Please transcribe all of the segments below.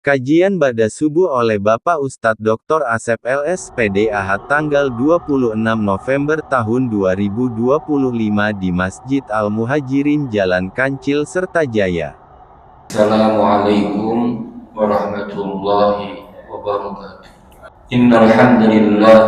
Kajian Ba'da Subuh oleh Bapak Ustadz Dr. Asep LSPD Ahad tanggal 26 November tahun 2025 di Masjid Al-Muhajirin Jalan Kancil Sertajaya. Assalamualaikum warahmatullahi wabarakatuh. Innal hamdalillah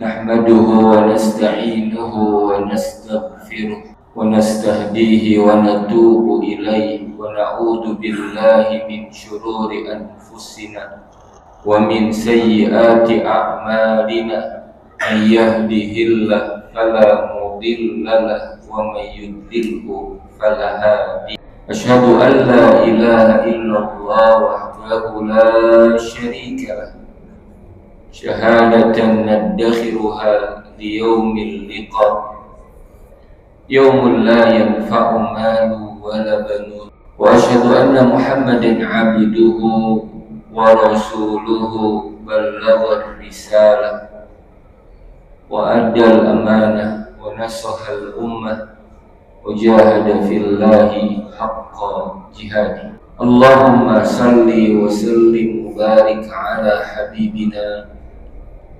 nahmaduhu wa nasta'inuhu wa nastaghfiruh wa nastahdihi wa natubu ilaihi wa na'udzu billahi min syururi anfusina wa min sayyiati a'malina. May yahdihillahu fala mudilla lahu wa may yudlilhu fala hadiya. Asyhadu an la ilaha illallah wahdahu la syarika lah, syahadatan nadakhiruha liyaumil liqa, yaumul la yanfa'u malu wala banun. Wa asyhadu anna Muhammadan abduhu wa rasuluhu ballagha risalah wa addal amanah wa nasahal ummah wa jahada fillahi haqqa jihadi. Allahumma salli wa sallim wa barik ala habibina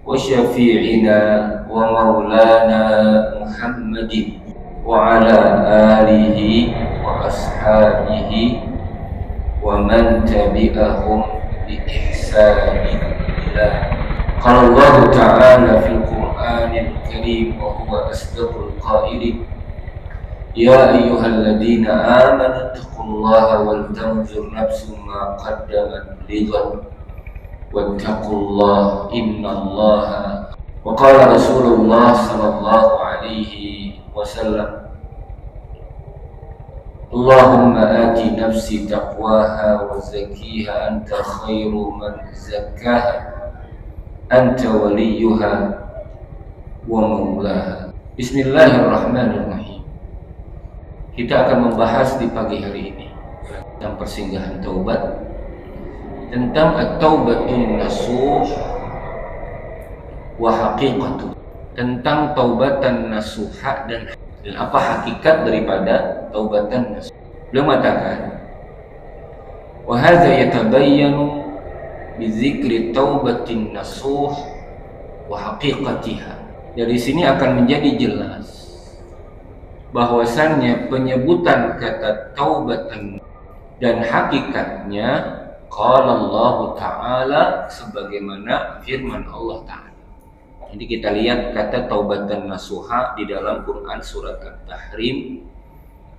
wa syafi'ina wa maulana Muhammadin wa ala alihi wa ashabihi wa man tabi'ahum bi ihsanin ila. Qala Allah ta'ala fil Qur'anil Karim wa huwa asdaqul qailin. Ya ayyuhalladzina amanu taqullaha wal tanzur nafsum ma qaddamat lighad wattaqullaha innallaha. Wa qala Rasulullah sallallahu alaihi wasallam, Allahumma ati nafsi taqwaha wa zakkiha anta khairu man zakkaha anta waliyuha wa maulaha. Bismillahirrahmanirrahim. Kita akan membahas di pagi hari ini tentang persinggahan taubat, tentang at-taubatun nasuh wa haqiqatuh, tentang taubatan nasuha dan apa hakikat daripada taubatan nasuh. Beliau mengatakan, wa hadza yatabayyanu bi dzikri taubatin nasuh wa haqiqatiha. Dari sini akan menjadi jelas bahwasannya penyebutan kata taubatan dan hakikatnya qala Allah Ta'ala sebagaimana firman Allah Ta'ala. Jadi kita lihat kata taubatan nasuha di dalam Quran surat At-Tahrim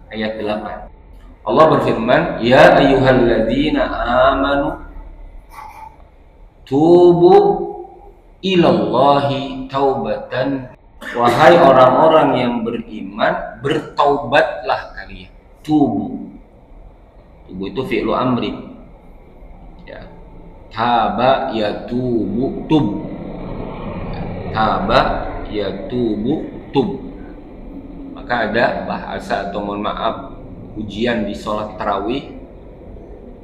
ayat 8. Allah berfirman, ya ayyuhalladzina amanu tubu ilallahi taubatan. Wahai orang-orang yang beriman, bertaubatlah kalian. Tubu. Tubu itu fi'lu amri. Ya. Taba yatubu tub. Taba yatubu tub. Maka ada bahasa atau mohon maaf ujian di sholat tarawih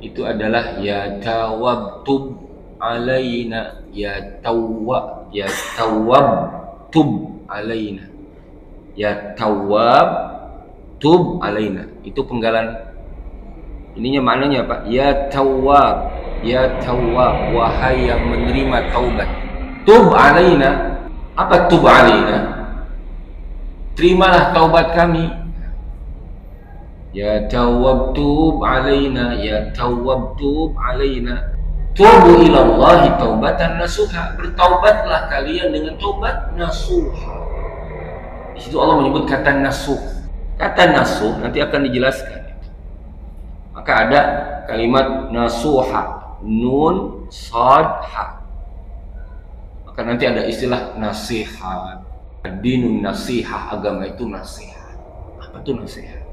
itu adalah ya tawab tub alaina, ya tawab tub alaina, ya tawab tub alaina. Itu penggalan ininya, maknanya apa? Ya tawab wahai yang menerima taubat. Tub alaina, apa tub alaina? Terimalah taubat kami. Ya tawab tub alaina, ya tawab tub alaina. Tubu ilallahi taubatan nasuha. Bertaubatlah kalian dengan taubat nasuha. Di situ Allah menyebut kata nasuh. Kata nasuh nanti akan dijelaskan. Maka ada kalimat nasuha, nun sad ha. Maka nanti ada istilah nasihat. Dinun nasihah, agama itu nasihat. Apa itu nasihat?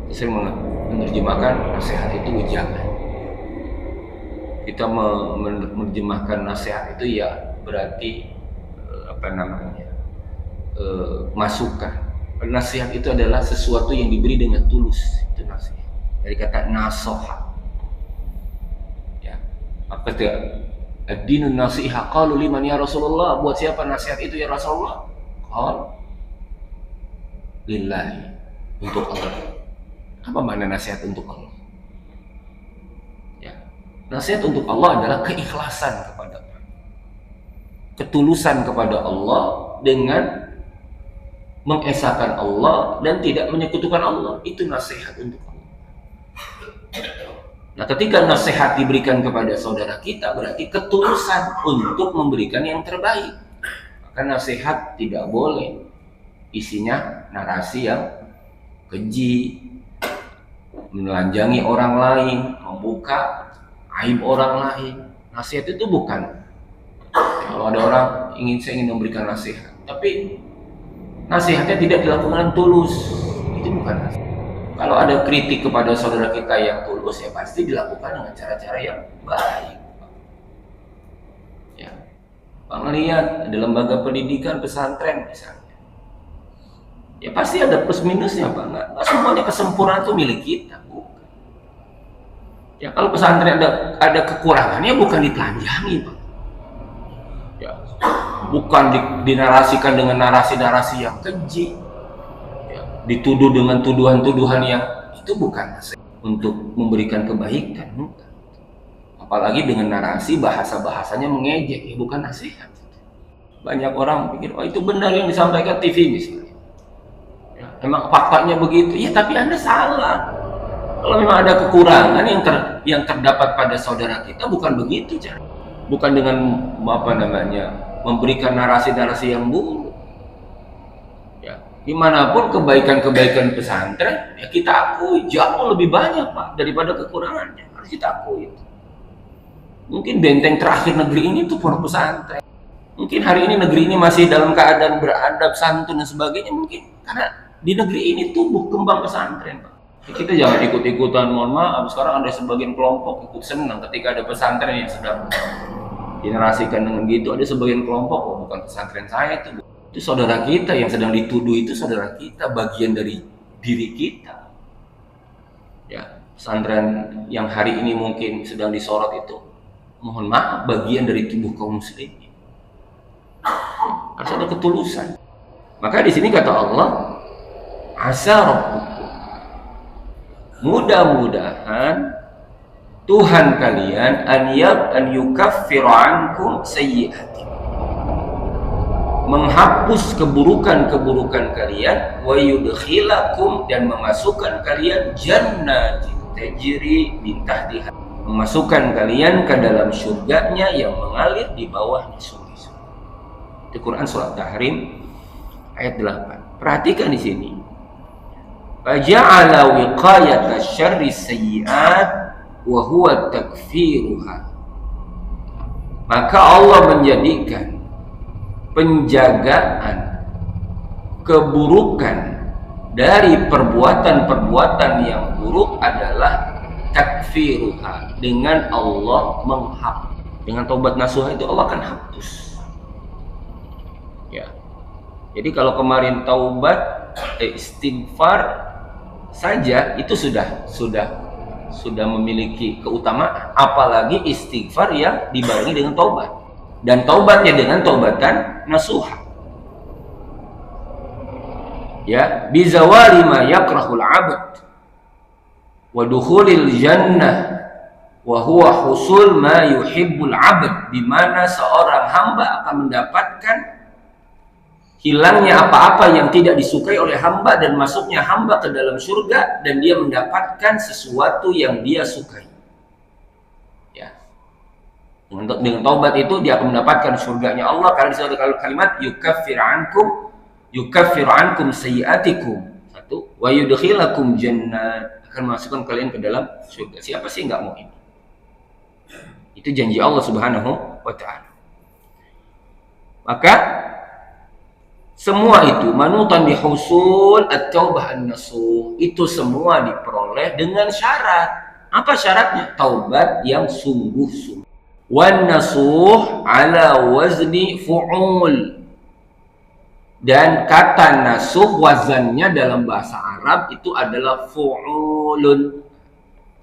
Saya menerjemahkan nasihat itu ujangan. Kita menerjemahkan nasihat itu ya berarti masukan. Nasihat itu adalah sesuatu yang diberi dengan tulus. Itu nasihat. Dari kata nasoha. Ya. Apa itu? Ad-dinun nasiha. Qalu liman ya Rasulullah. Buat siapa nasihat itu ya Rasulullah? Qal lillahi. Untuk Allah. Apa makna nasihat untuk Allah? Nasihat untuk Allah adalah keikhlasan kepada Allah, ketulusan kepada Allah dengan mengesahkan Allah dan tidak menyekutukan Allah. Itu nasihat untuk Allah. Nah, ketika nasihat diberikan kepada saudara kita, berarti ketulusan untuk memberikan yang terbaik. Maka nasihat tidak boleh isinya narasi yang keji, menelanjangi orang lain, membuka aib orang lain. Nasihat itu bukan. Kalau ada orang saya ingin memberikan nasihat, tapi nasihatnya tidak dilakukan tulus, itu bukan nasihat. Kalau ada kritik kepada saudara kita yang tulus, ya pasti dilakukan dengan cara-cara yang baik. Ya, Bang lihat ada lembaga pendidikan pesantren misalnya, ya pasti ada plus minusnya, Pak. Nggak semuanya kesempurnaan itu milik kita, bukan. Ya kalau pesantren ada kekurangannya, bukan ditelanjangi, Pak. Ya, bukan dinarasikan dengan narasi-narasi yang keji. Dituduh dengan tuduhan-tuduhan yang itu bukan nasihat untuk memberikan kebaikan, bukan. Apalagi dengan narasi bahasa-bahasanya mengejek, ya bukan nasihat. Banyak orang pikir, oh itu benar yang disampaikan TV misalnya. Ya, emang faktanya begitu, ya tapi Anda salah. Kalau memang ada kekurangan yang terdapat pada saudara kita, bukan begitu cara. Bukan dengan memberikan narasi-narasi yang buruk. Dimanapun kebaikan-kebaikan pesantren, ya kita akui jauh lebih banyak, Pak, daripada kekurangannya. Harus kita akui itu. Mungkin benteng terakhir negeri ini itu pondok pesantren. Mungkin hari ini negeri ini masih dalam keadaan beradab, santun dan sebagainya, mungkin karena di negeri ini tumbuh kembang pesantren, Pak. Kita jangan ikut-ikutan, mohon maaf, sekarang ada sebagian kelompok ikut senang ketika ada pesantren yang sedang dinarasikan dengan gitu. Ada sebagian kelompok, oh bukan pesantren saya itu saudara kita yang sedang dituduh, itu saudara kita, bagian dari diri kita. Ya, pesantren yang hari ini mungkin sedang disorot itu, mohon maaf, bagian dari tubuh kaum muslimin. Harus ada ketulusan. Maka di sini kata Allah, asa rabbukum, mudah-mudahan Tuhan kalian an yukaffiru ankum sayyi'atikum, menghapus keburukan-keburukan kalian, wa yudkhilakum, dan memasukkan kalian jannatin tajri min tahtiha, memasukkan kalian ke dalam surganya yang mengalir di bawahnya sungai-sungai. Di Quran surat Tahrim ayat 8. Perhatikan di sini. Faja'ala wiqayata syarri sayyi'at wa huwa takfiruha. Maka Allah menjadikan penjagaan keburukan dari perbuatan-perbuatan yang buruk adalah takfiruha, dengan Allah menghapus. Dengan taubat nasuha itu Allah akan hapus. Ya. Jadi kalau kemarin taubat, istighfar saja itu sudah memiliki keutamaan, apalagi istighfar yang dibarengi dengan taubat. Dan taubatnya dengan taubatan nasuha. Ya, bizawali ma yakrahul 'abd wa dukhulil jannah wa huwa husul ma yuhibbul 'abd, di mana seorang hamba akan mendapatkan hilangnya apa-apa yang tidak disukai oleh hamba dan masuknya hamba ke dalam surga, dan dia mendapatkan sesuatu yang dia sukai. Dengan taubat itu dia akan mendapatkan surganya Allah, karena disebut kalimat yukaffiru ankum sayyi'atikum. Satu, wa yudkhilakum jannat, akan masukkan kalian ke dalam surga. Siapa sih nggak mau ini? Itu janji Allah Subhanahu wa ta'ala. Maka semua itu manutan bihusul at-taubah an-nasuh, itu semua diperoleh dengan syarat. Apa syaratnya? Taubat yang sungguh-sungguh. Wan nasuh ala wazni fu'ul, dan kata nasuh wazannya dalam bahasa Arab itu adalah fu'ulun.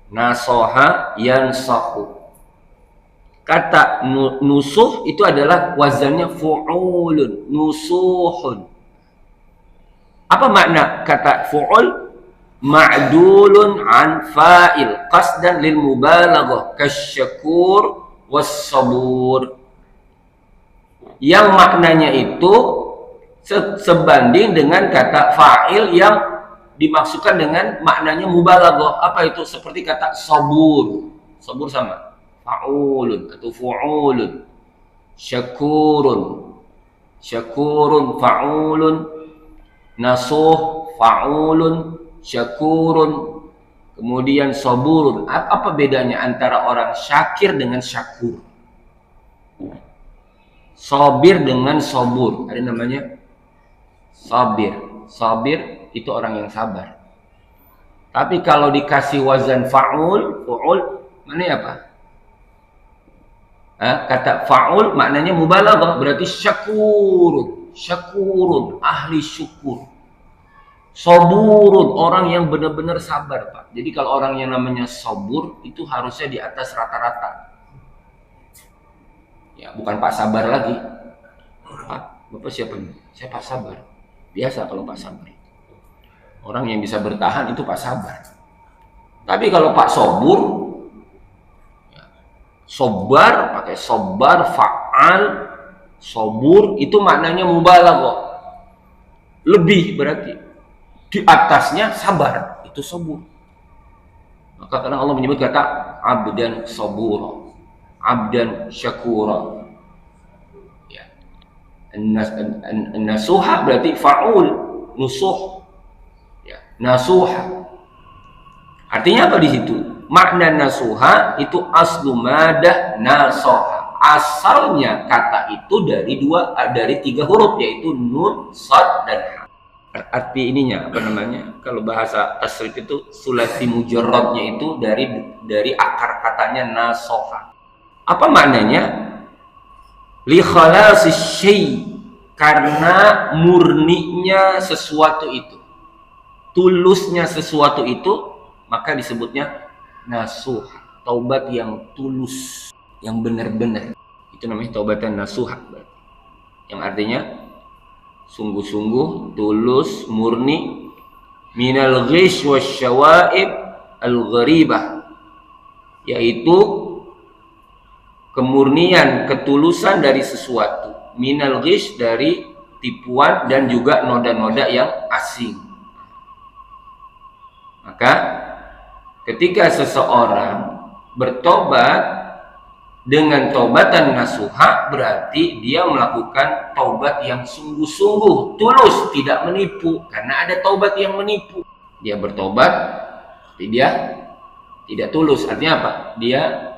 Nasoha yansahu. Kata nusuh itu adalah wazannya fu'ulun, nusuhun. Apa makna kata fu'ul? ma'dulun an fa'il qasdan lil mubalaghah kasyakur was-sabur, yang maknanya itu sebanding dengan kata fa'il yang dimaksudkan dengan maknanya mubalaghah. Apa itu? Seperti kata sabur. Sabur sama fa'ulun atau fu'ulun. Syakurun, syakurun fa'ulun. Nasuh fa'ulun, syakurun. Kemudian saburun. Apa bedanya antara orang syakir dengan syakur? Sabir dengan sabur. Ada namanya sabir. Sabir itu orang yang sabar. Tapi kalau dikasih wazan fa'ul, mana apa? Kata fa'ul maknanya mubalaghah, berarti syakurun, syakurun, ahli syukur. Saburun, orang yang benar-benar sabar, Pak. Jadi kalau orang yang namanya sabur itu harusnya di atas rata-rata. Ya, bukan Pak Sabar lagi. Pak, Bapak siapa ini? Saya Pak Sabar. Biasa kalau Pak Sabar. Orang yang bisa bertahan itu Pak Sabar. Tapi kalau Pak Sobur, ya, sobar, pakai sobar, fa'al, sobur, itu maknanya mubalaghah. Lebih berarti. Di atasnya sabar, itu sabur. Maka karena Allah menyebut kata abdan sabura, abdan syakura. Ya. Nasuha berarti fa'ul, nusuh. Ya, nasuha. Artinya apa di situ? Makna nasuha itu aslu madah nasoha. Asalnya kata itu dari tiga huruf, yaitu nun, sad, dan ha. Arti ininya apa namanya? Kalau bahasa tasrif itu sulasi mujarradnya itu dari akar katanya nasoha. Apa maknanya? Li khalasis syai, karena murninya sesuatu itu, tulusnya sesuatu itu, maka disebutnya nasuha, taubat yang tulus, yang benar-benar. Itu namanya taubatan nasuha, yang artinya sungguh-sungguh, tulus, murni. Minal ghish wasyawaib al-gharibah, yaitu kemurnian, ketulusan dari sesuatu. Minal ghish, dari tipuan dan juga noda-noda yang asing. Maka ketika seseorang bertobat dengan taubatan nasuha, berarti dia melakukan taubat yang sungguh-sungguh, tulus, tidak menipu. Karena ada taubat yang menipu. Dia bertobat, tapi dia tidak tulus. Artinya apa? Dia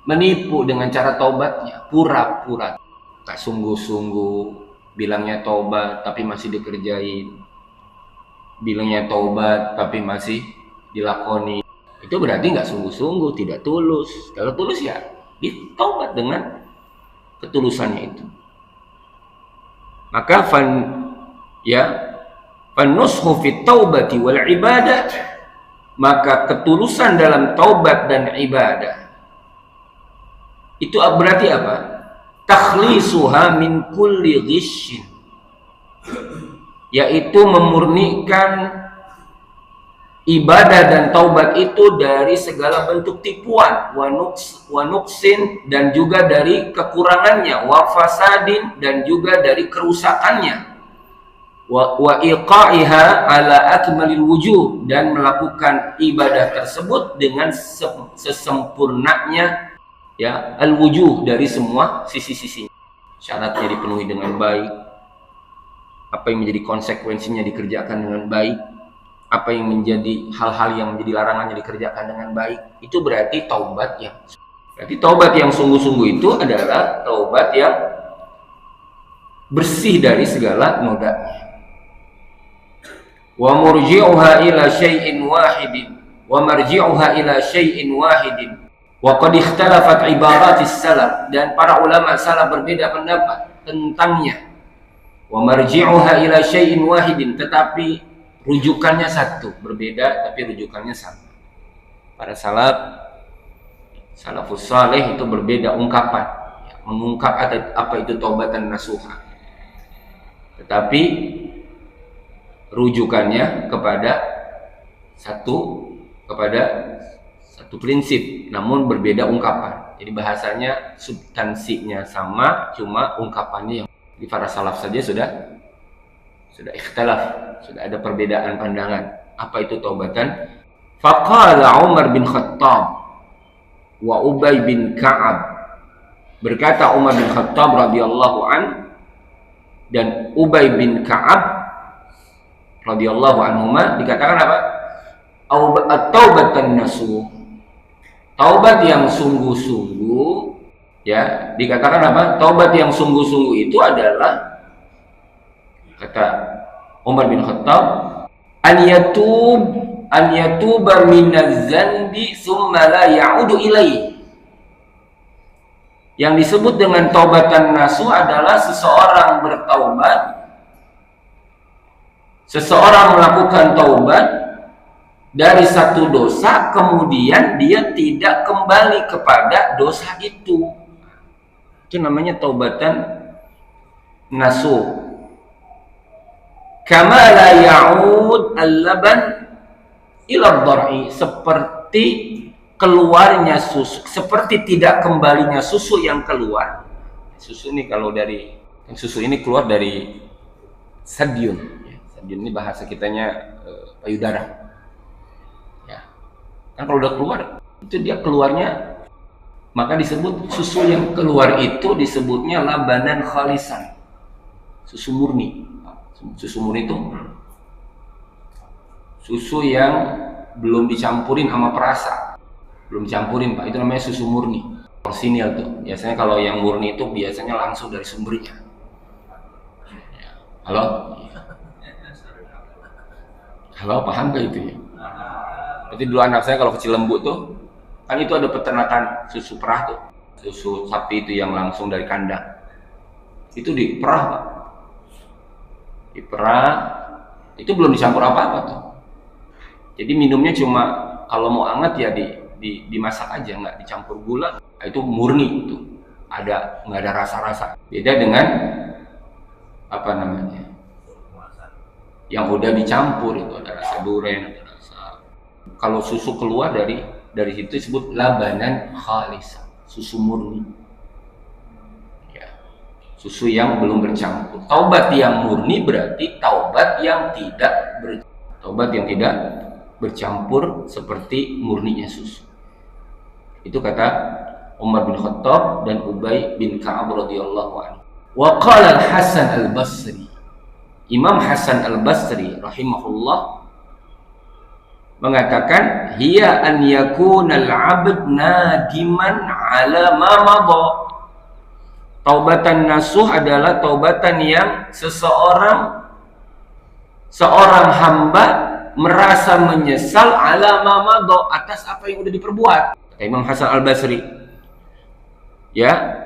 menipu dengan cara taubatnya, pura-pura. Tak sungguh-sungguh, bilangnya taubat tapi masih dikerjain. Bilangnya taubat tapi masih dilakoni. Itu berarti nggak sungguh-sungguh, tidak tulus. Kalau tulus ya ditaubat dengan ketulusannya itu. Maka fanushu fit taubati wal ibadah, maka ketulusan dalam taubat dan ibadah itu berarti apa? Takhlisuha min kulli ghishin, yaitu memurnikan ibadah dan taubat itu dari segala bentuk tipuan, wa nuksin, dan juga dari kekurangannya, wa fasadin, dan juga dari kerusakannya, wa iqa'iha ala akmalil wujuh, dan melakukan ibadah tersebut dengan sesempurnanya, ya, al wujuh, dari semua sisi-sisinya. Syaratnya dipenuhi dengan baik, apa yang menjadi konsekuensinya dikerjakan dengan baik, apa yang menjadi hal-hal yang menjadi larangannya dikerjakan dengan baik. Itu berarti taubat yang sungguh-sungguh itu adalah taubat yang bersih dari segala nodanya. Wa murji'uha ila syai'in wahidin, wa marji'uha ila syai'in wahidin. Wa qad ikhtalafat ibaratis salaf, dan para ulama salaf berbeda pendapat tentangnya. Wa marji'uha ila syai'in wahidin, tetapi rujukannya satu, berbeda tapi rujukannya sama. Para salafus saleh itu berbeda ungkapan, ya, mengungkap apa itu taubatan nasuha, tetapi rujukannya kepada kepada satu prinsip, namun berbeda ungkapan. Jadi bahasanya substansinya sama, cuma ungkapannya yang di para salaf saja sudah ikhtilaf, sudah ada perbedaan pandangan. Apa itu taubatan? Faqala Umar bin Khattab wa Ubay bin Ka'ab. Berkata Umar bin Khattab radhiyallahu an dan Ubay bin Ka'ab radhiyallahu anhuma, dikatakan apa? At-taubatan nasuh. Taubat yang sungguh-sungguh, ya, dikatakan apa? Taubat yang sungguh-sungguh itu adalah, kata Umar bin Khattab, an yatuba minaz zanbi tsumma la ya'udu ilaihi. Yang disebut dengan taubatan nasuh adalah seseorang bertaubat, seseorang melakukan taubat dari satu dosa, kemudian dia tidak kembali kepada dosa itu. Itu namanya taubatan nasuh. Kama la ya'ud al-laban ila ad-dar'i, seperti keluarnya susu, seperti tidak kembalinya susu yang keluar. Susu ini kalau dari susu ini keluar dari sadyun. Sadyun ini bahasa kitanya payudara. Ya. Kan kalau udah keluar itu dia keluarnya, maka disebut susu yang keluar itu disebutnya labanan khalisan. Susu murni. Susu murni itu susu yang belum dicampurin sama perasa. Belum campurin, Pak, itu namanya susu murni, orsinil tuh. Biasanya kalau yang murni itu biasanya langsung dari sumbernya. Halo, paham gak itu ya? Berarti dulu anak saya kalau kecil lembu tuh, kan itu ada peternakan susu perah tuh, susu sapi itu yang langsung dari kandang. Itu diperah, Pak. Diperah, itu belum dicampur apa-apa tuh. Jadi minumnya cuma kalau mau hangat ya dimasak aja, nggak dicampur gula. Itu murni itu, nggak ada rasa-rasa. Beda dengan apa namanya, yang udah dicampur, itu ada rasa duren, ada rasa. Kalau susu keluar dari situ disebut labanan khalis, susu murni. Ya, susu yang belum bercampur. Taubat yang murni berarti taubat yang tidak bercampur seperti murninya susu. Itu kata Umar bin Khattab dan Ubay bin Ka'ab radhiyallahu anhu. Wa qala Al-Hasan Al-Basri. Imam Hasan Al-Basri rahimahullah mengatakan, hiya an yakuna al-'abd nadiman 'ala ma madha. Taubatan nasuh adalah taubatan yang seorang hamba merasa menyesal ala ma madha, atas apa yang sudah diperbuat. Imam Hasan Al-Basri. Ya.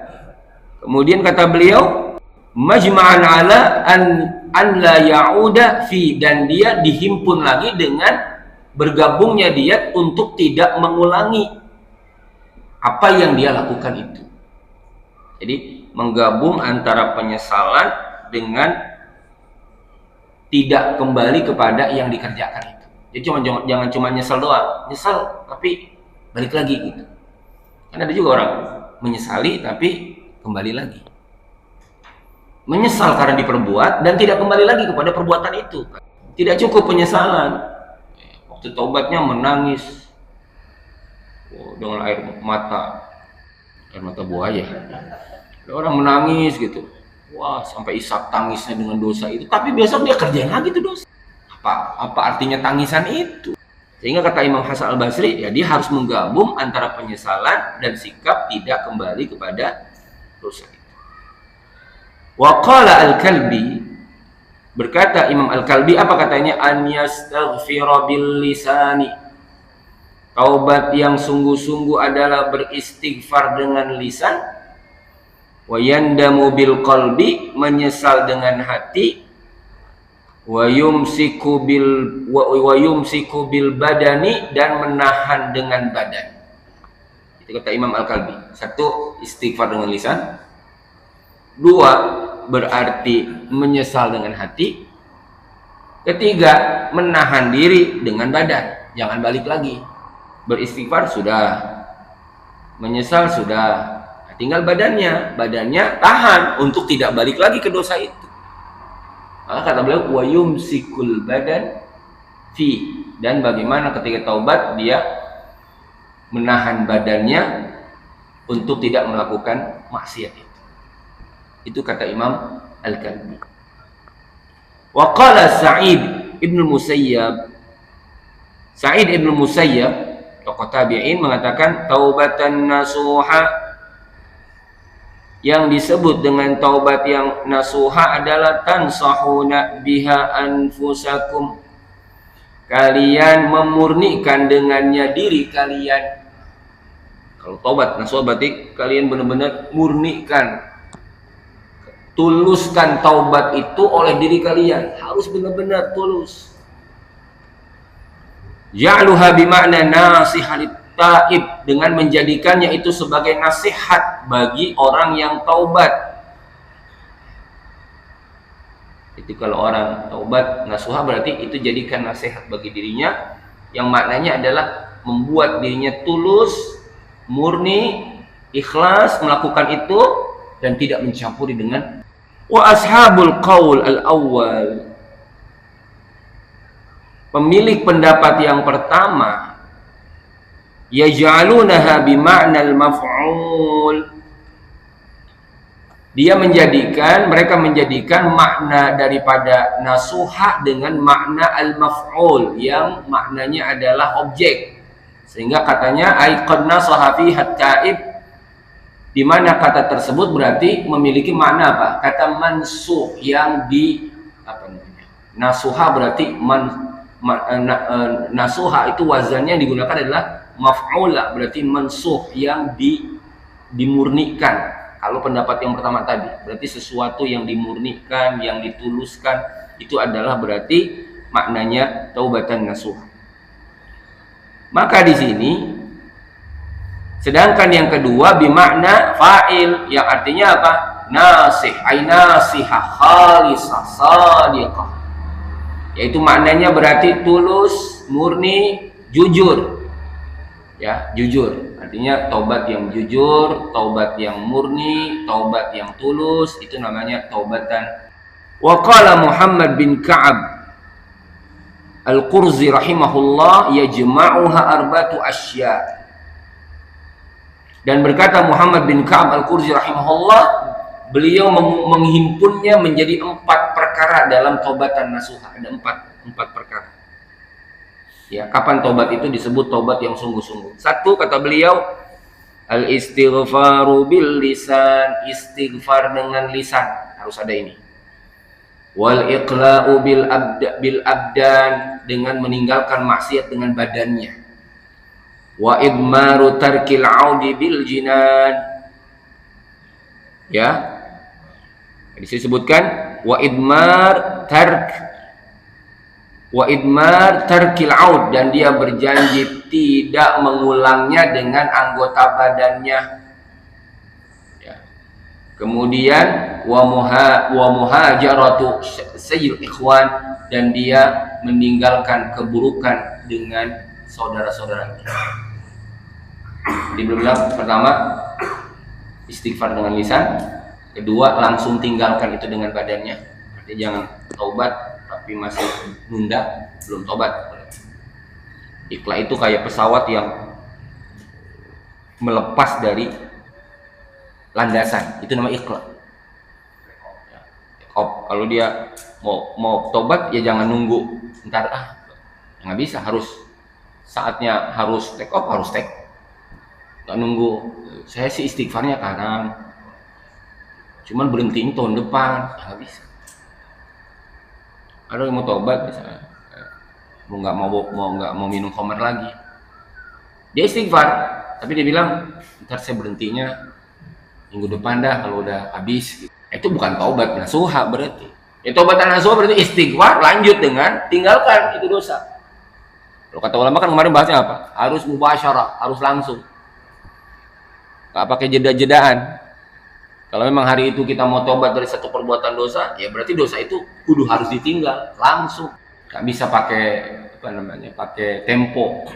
Kemudian kata beliau, majma'an ala an la ya'uda fi, dan dia dihimpun lagi dengan bergabungnya dia untuk tidak mengulangi apa yang dia lakukan itu. Jadi menggabung antara penyesalan dengan tidak kembali kepada yang dikerjakan itu. Jadi jangan cuma nyesal doang, nyesal tapi balik lagi gitu. Kan ada juga orang menyesali tapi kembali lagi. Menyesal karena diperbuat dan tidak kembali lagi kepada perbuatan itu. Tidak cukup penyesalan. Waktu taubatnya menangis dengan air mata buaya. Ada orang menangis gitu. Wah, sampai isak tangisnya dengan dosa itu. Tapi besok dia kerjain lagi tuh dosa. Apa artinya tangisan itu? Sehingga kata Imam Hasan Al-Basri, ya dia harus menggabung antara penyesalan dan sikap tidak kembali kepada dosa itu. Wa qala Al-Kalbi, berkata Imam Al-Kalbi, apa katanya? An yastaghfira bil lisani. Taubat yang sungguh-sungguh adalah beristighfar dengan lisan. Wa yandamu bil qalbi, menyesal dengan hati. Wa yumsiku bil badani, dan menahan dengan badan. Itu kata Imam Al-Kalbi. Satu, istighfar dengan lisan. Dua, berarti menyesal dengan hati. Ketiga, menahan diri dengan badan. jangan balik lagi. Beristighfar sudah, menyesal sudah, tinggal badannya tahan untuk tidak balik lagi ke dosa itu. Maka kata beliau, wa yumsikul badan fi, dan bagaimana ketika taubat dia menahan badannya untuk tidak melakukan maksiat itu. Itu kata Imam Al-Kalbi. Wa qala Sa'id ibn Musayyab, Sa'id ibn Musayyab, tokoh tabi'in, mengatakan taubatan nasuha, yang disebut dengan taubat yang nasuha adalah tansahuna biha anfusakum, kalian memurnikan dengannya diri kalian. Kalau taubat nasuha berarti kalian benar-benar murnikan, tuluskan taubat itu oleh diri kalian, harus benar-benar tulus. Ja'luha bimakna nasihat taib, dengan menjadikannya itu sebagai nasihat bagi orang yang taubat. Itu kalau orang taubat nasuha berarti itu jadikan nasihat bagi dirinya, yang maknanya adalah membuat dirinya tulus, murni, ikhlas melakukan itu dan tidak mencampuri dengan. Wa ashabul qaul al-awwal, pemilik pendapat yang pertama, yaj'alunaha bima'nal maf'ul, mereka menjadikan makna daripada nasuha dengan makna al-maf'ul yang maknanya adalah objek, sehingga katanya aiqad nasaha fi at-taib, di mana kata tersebut berarti memiliki makna apa? Kata mansuh yang nasuha berarti nasuha itu wazannya yang digunakan adalah maf'ula, berarti mansuh yang dimurnikan. Kalau pendapat yang pertama tadi berarti sesuatu yang dimurnikan, yang dituluskan, itu adalah berarti maknanya taubatan nasuh. Maka di sini, sedangkan yang kedua bimakna fa'il, yang artinya apa? Nasih, ay nasihah khalisah sadiqah, yaitu maknanya berarti tulus, murni, jujur. Ya, jujur. Artinya taubat yang jujur, taubat yang murni, taubat yang tulus, itu namanya taubatan. Wa qala Muhammad bin Ka'ab Al-Qurzi rahimahullah, yajma'uha arba'atu asya. Dan berkata Muhammad bin Ka'ab Al-Qurzi rahimahullah, beliau menghimpunnya menjadi 4 perkara dalam taubatan nasuha. Ada 4 perkara. Ya, kapan taubat itu disebut taubat yang sungguh-sungguh? 1, kata beliau, al-istighfaru bil lisan, istighfar dengan lisan, harus ada ini. Wal iqla'u bil abdan, dengan meninggalkan maksiat dengan badannya. Wa idmaru tarkil audi bil jinan. Ya. Disebutkan wa idmar tarkil aud, dan dia berjanji tidak mengulangnya dengan anggota badannya. Ya. Kemudian wa muhajaratu sayyil ikhwan, dan dia meninggalkan keburukan dengan saudara-saudaranya. Jadi bilang pertama istighfar dengan lisan, kedua langsung tinggalkan itu dengan badannya. Artinya jangan taubat tapi masih nunda, belum tobat. Ikhla itu kayak pesawat yang melepas dari landasan, itu nama ikhla. Kalau dia mau tobat ya jangan nunggu ntar nggak bisa, harus saatnya harus take off, harus take. Nggak nunggu, saya sih istighfarnya kadang, cuman berhenti tahun depan, nggak bisa. Ada yang mau tobat misalnya, nggak mau minum khamar lagi, dia istighfar, tapi dia bilang ntar saya berhentinya minggu depan dah kalau udah habis. Gitu. Itu bukan taubat nasuha berarti. Ya, taubatan nasuha berarti istighfar lanjut dengan tinggalkan itu dosa. Kalau kata ulama kan kemarin bahasnya apa? Harus mubasyarah, harus langsung, nggak pakai jeda-jedaan. Kalau memang hari itu kita mau tobat dari satu perbuatan dosa, ya berarti dosa itu kudu harus ditinggal langsung. Nggak bisa pakai pakai tempo.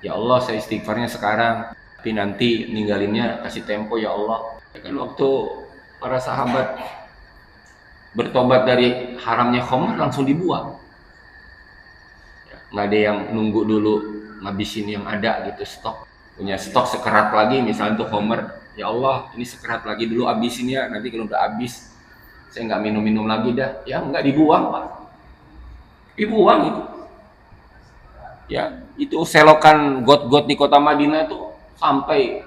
Ya Allah, saya istighfarnya sekarang, tapi nanti ninggalinnya kasih tempo ya Allah. Kan waktu para sahabat bertobat dari haramnya khamr langsung dibuang. Nggak ada yang nunggu dulu ngabisin yang ada gitu, stok. Punya stok sekerat lagi misalnya untuk khamr. Ya Allah, ini sekerat lagi dulu abisin ya, nanti kalau udah habis saya nggak minum-minum lagi dah. Ya nggak dibuang Pak. Dibuang itu. Ya, itu selokan got-got di kota Madinah itu sampai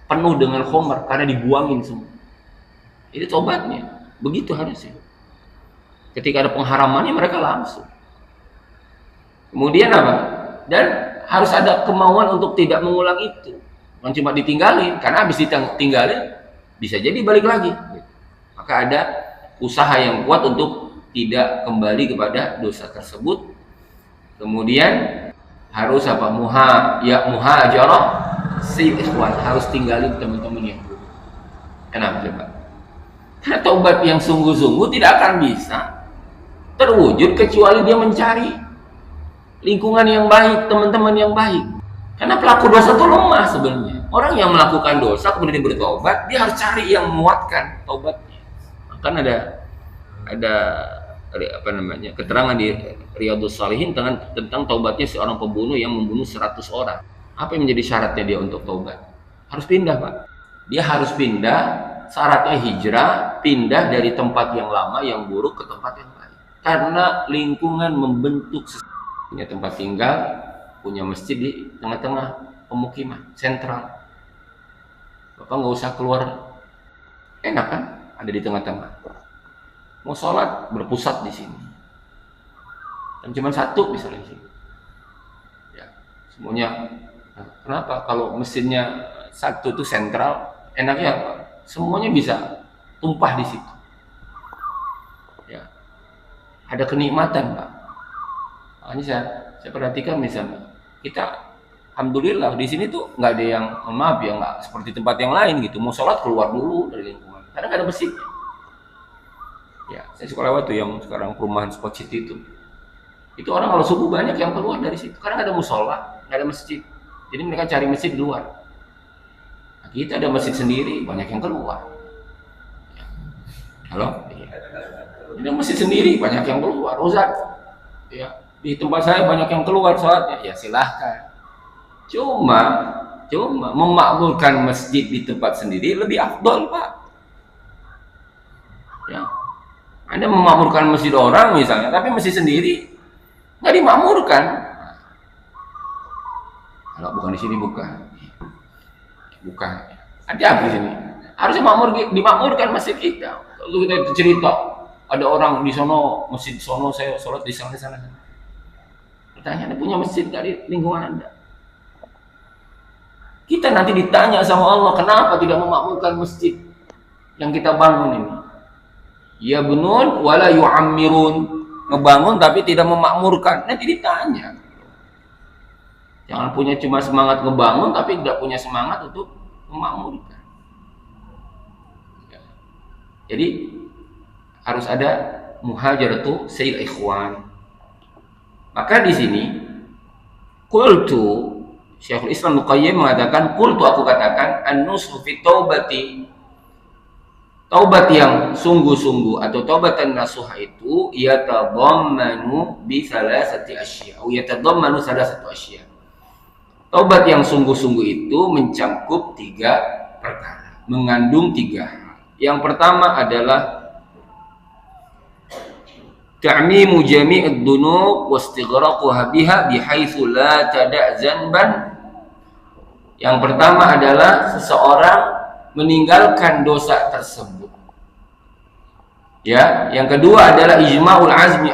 penuh dengan khamr karena dibuangin semua. Itu tobatnya. Begitu harusnya. Ketika ada pengharamannya mereka langsung. Kemudian apa? Dan harus ada kemauan untuk tidak mengulang itu. Bukan cuma ditinggalin, karena habis ditinggalin bisa jadi balik lagi. Maka ada usaha yang kuat untuk tidak kembali kepada dosa tersebut. Kemudian harus apa? Muhajarah si ikhwan, harus tinggalin teman-teman yang buruk. Kenapa coba? Karena taubat yang sungguh-sungguh tidak akan bisa terwujud kecuali dia mencari lingkungan yang baik, teman-teman yang baik. Karena pelaku dosa itu lemah sebenarnya. Orang yang melakukan dosa kemudian bertobat, dia harus cari yang menguatkan taubatnya. Kan ada keterangan di Riyadhus Shalihin tentang taubatnya seorang pembunuh yang membunuh 100 orang. Apa yang menjadi syaratnya dia untuk taubat? Harus pindah, Pak. Dia harus pindah, syaratnya hijrah, pindah dari tempat yang lama yang buruk ke tempat yang baik. Karena lingkungan membentuk punya tempat tinggal, punya masjid di tengah-tengah pemukiman, sentral. Bapak nggak usah keluar, enak kan? Ada di tengah-tengah. Mau sholat berpusat di sini. Dan cuma satu misalnya di sini. Ya, semuanya. Nah, kenapa? Kalau mesinnya satu itu sentral, enaknya apa? Semuanya bisa tumpah di situ. Ya, ada kenikmatan, Pak. Makanya saya perhatikan misalnya kita, alhamdulillah di sini tuh nggak ada yang, maaf ya, nggak seperti tempat yang lain gitu. Mau sholat keluar dulu dari lingkungan. Karena nggak ada masjidnya. Ya, saya suka lewat tuh yang sekarang perumahan Spot City itu. Itu orang kalau subuh banyak yang keluar dari situ karena nggak ada musola, nggak ada masjid. Jadi mereka cari masjid di luar. Nah, kita ada masjid sendiri, banyak yang keluar. Ya. Halo? Iya. Ada masjid sendiri, banyak yang keluar. Rozak. Ya, di tempat saya banyak yang keluar sholatnya. Ya silahkan. Cuma memakmurkan masjid di tempat sendiri lebih afdol, Pak. Ya. Anda memakmurkan masjid orang misalnya, tapi masjid sendiri nggak dimakmurkan. Kalau bukan di sini bukan. Ada apa di sini? Harusnya dimakmurkan masjid kita. Kalau kita cerita, ada orang di sono, masjid sono, saya sholat di sana. Pertanyaan, Anda punya masjid nggak di lingkungan Anda? Kita nanti ditanya sama Allah, kenapa tidak memakmurkan masjid yang kita bangun ini? Ya bunun wala yu'ammirun, ngebangun tapi tidak memakmurkan, nanti ditanya. Jangan punya cuma semangat ngebangun tapi tidak punya semangat untuk memakmurkan. Jadi harus ada muhajaratu sayyid ikhwan. Maka di sini qultu, Syekhul Islam Muqayyim mengatakan, qultu, aku katakan, an-nusu fi taubati, taubat yang sungguh-sungguh atau taubatan nasuha itu yatadammanu bi salasati asya, atau yatadammanu salasatu asya. Taubat yang sungguh-sungguh itu mencakup 3 perkara, mengandung 3 hal. Yang pertama adalah ta'mimu jami'id dunub wastighraquha biha bihaitsu la tada' zanban. Yang pertama adalah seseorang meninggalkan dosa tersebut. Ya, yang kedua adalah ijma'ul azmi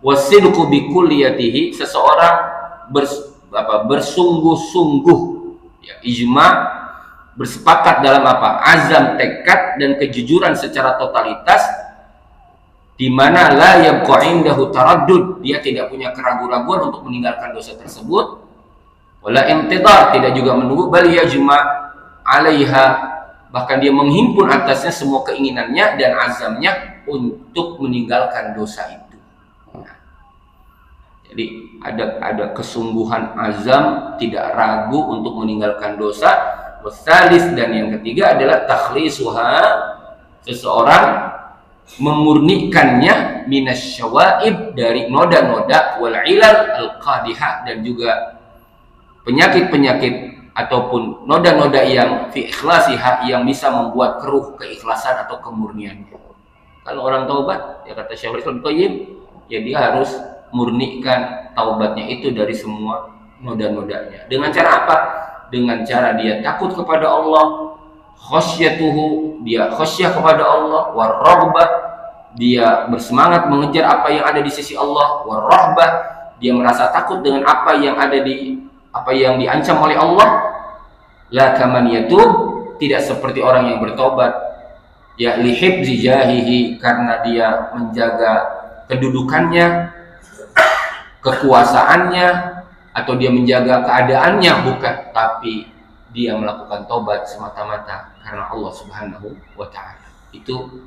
wasidqu bi kulliyatihi, seseorang bersungguh-sungguh, ya, ijma, bersepakat dalam apa? Azam, tekad dan kejujuran secara totalitas, di mana la yabqa indahu taraddud, dia tidak punya keraguan-raguan untuk meninggalkan dosa tersebut, wala intidar, tidak juga menunggu, bal yajma' alaiha, bahkan dia menghimpun atasnya semua keinginannya dan azamnya untuk meninggalkan dosa itu. Nah, Jadi ada kesungguhan azam, tidak ragu untuk meninggalkan dosa. Wasalis, dan yang ketiga adalah takhlisuha, seseorang memurnikannya minasyawaib, dari noda-noda, wal ilal al-qadihah, dan juga penyakit-penyakit ataupun noda-noda yang fi ikhlasiha, yang bisa membuat keruh keikhlasan atau kemurniannya. Kalau orang taubat, ya kata Syekhul Islam Qayyim, ya dia harus murnikan taubatnya itu dari semua noda-nodanya. Dengan cara apa? Dengan cara dia takut kepada Allah, khasyatuhu, dia khasyah kepada Allah, warraghbah, dia bersemangat mengejar apa yang ada di sisi Allah, warrahbah, dia merasa takut dengan apa yang diancam oleh Allah. La kaman yatub, tidak seperti orang yang bertobat, ya lihibzi jahihi, karena dia menjaga kedudukannya, kekuasaannya, atau dia menjaga keadaannya, bukan, tapi dia melakukan tobat semata-mata karena Allah Subhanahu wa ta'ala. Itu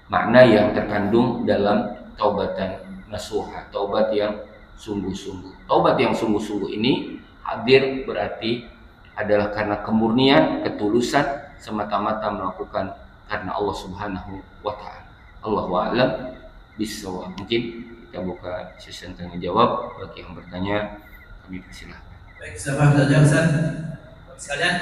makna yang terkandung dalam taubatan nasuha, taubat yang sungguh-sungguh. Taubat yang sungguh-sungguh ini hadir berarti adalah karena kemurnian, ketulusan, semata-mata melakukan karena Allah Subhanahu wa ta'ala. Allahu a'lam bishawab. Mungkin kita buka sesi tanya jawab. Bagi yang bertanya, kami persilahkan. Baik, sahabat dan sekalian,